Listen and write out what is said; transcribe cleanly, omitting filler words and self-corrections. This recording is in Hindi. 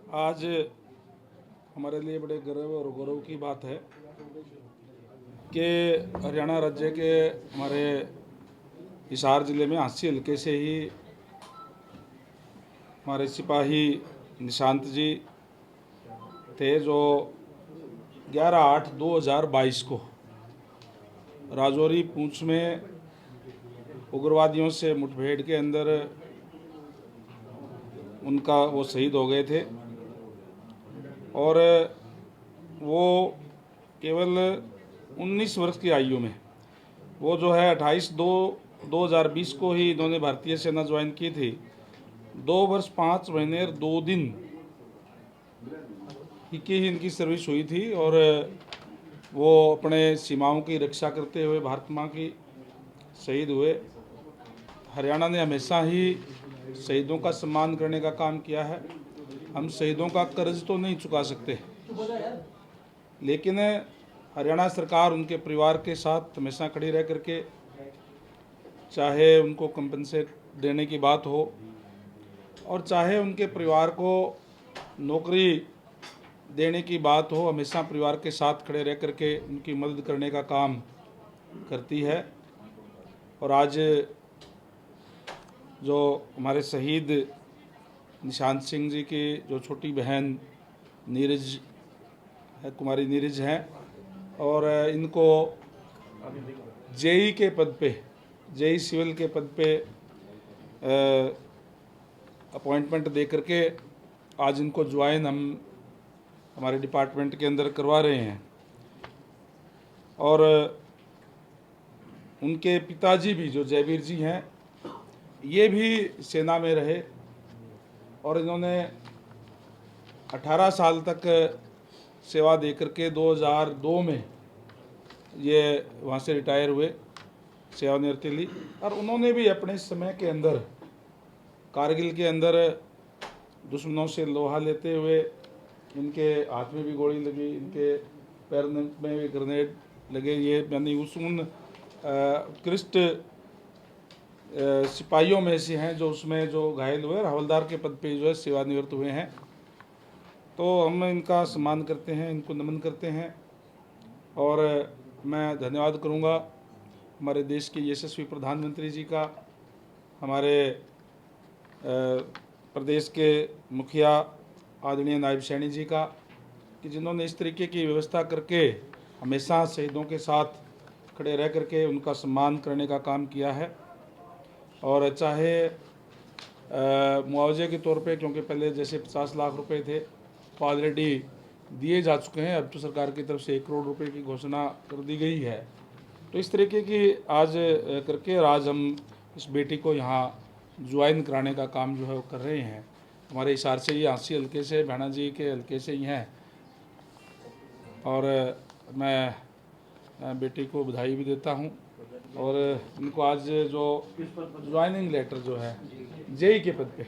आज हमारे लिए बड़े गर्व और गौरव की बात है कि हरियाणा राज्य के हमारे हिसार ज़िले में हांसी हल्के से ही हमारे सिपाही निशांत जी थे, जो 11/8/2022 को राजौरी पूंछ में उग्रवादियों से मुठभेड़ के अंदर वो शहीद हो गए थे। और वो केवल 19 वर्ष की आयु में, वो जो है 28/2/2020 को ही इन्होंने भारतीय सेना ज्वाइन की थी। 2 वर्ष 5 महीने और 2 दिन की ही इनकी सर्विस हुई थी और वो अपने सीमाओं की रक्षा करते हुए भारत माँ की शहीद हुए। हरियाणा ने हमेशा ही शहीदों का सम्मान करने का काम किया है। हम शहीदों का कर्ज तो नहीं चुका सकते, लेकिन हरियाणा सरकार उनके परिवार के साथ हमेशा खड़ी रह करके, चाहे उनको कंपनसेट देने की बात हो और चाहे उनके परिवार को नौकरी देने की बात हो, हमेशा परिवार के साथ खड़े रह करके उनकी मदद करने का काम करती है। और आज जो हमारे शहीद निशांत सिंह जी की जो छोटी बहन नीरज है, कुमारी नीरज हैं, और इनको जेई के पद पे, जेई सिविल के पद पे अपॉइंटमेंट दे करके आज इनको ज्वाइन हम हमारे डिपार्टमेंट के अंदर करवा रहे हैं। और उनके पिताजी भी जो जयवीर जी हैं, ये भी सेना में रहे और इन्होंने 18 साल तक सेवा दे करके 2002 में ये वहाँ से रिटायर हुए, सेवानिवृत्ति ली। और उन्होंने भी अपने समय के अंदर कारगिल के अंदर दुश्मनों से लोहा लेते हुए, इनके हाथ में भी गोली लगी, इनके पैर में भी ग्रेनेड लगे, ये यानी उन उत्कृष्ट सिपाहियों में से हैं जो उसमें जो घायल हुए और हवलदार के पद पे जो है सेवानिवृत्त हुए हैं। तो हम इनका सम्मान करते हैं, इनको नमन करते हैं। और मैं धन्यवाद करूंगा हमारे देश के यशस्वी प्रधानमंत्री जी का, हमारे प्रदेश के मुखिया आदरणीय नायब सैनी जी का, कि जिन्होंने इस तरीके की व्यवस्था करके हमेशा शहीदों के साथ खड़े रह करके उनका सम्मान करने का काम किया है। और चाहे मुआवजे के तौर पे, क्योंकि पहले जैसे 50 लाख रुपए थे तो ऑलरेडी दिए जा चुके हैं, अब तो सरकार की तरफ से 1 करोड़ रुपए की घोषणा कर दी गई है। तो इस तरीके की आज करके आज हम इस बेटी को यहाँ ज्वाइन कराने का काम जो है वो कर रहे हैं। हमारे हिसार से ये हांसी हल्के से, भैणा जी के हल्के से ही हैं। और मैं बेटी को बधाई भी देता हूँ। और इनको आज जो ज्वाइनिंग लेटर जो है जेई के पद पे